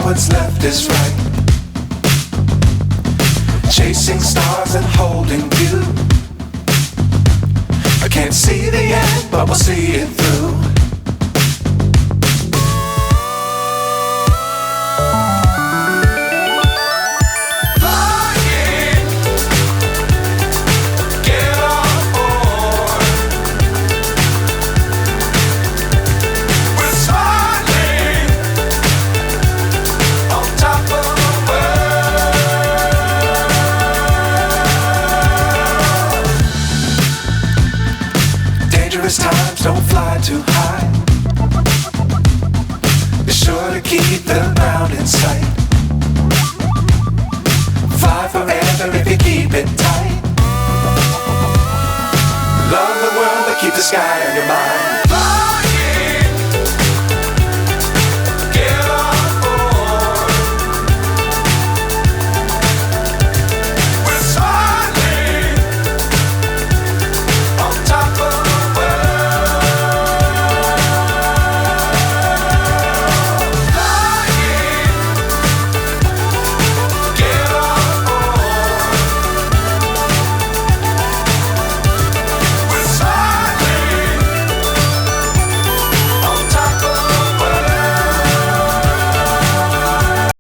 what's left is right. Chasing stars and holding you. I can't see the end, but we'll see it through. Times don't fly too high. Be sure to keep the ground in sight. Fly forever if you keep it tight. Love the world but keep the sky on your mind.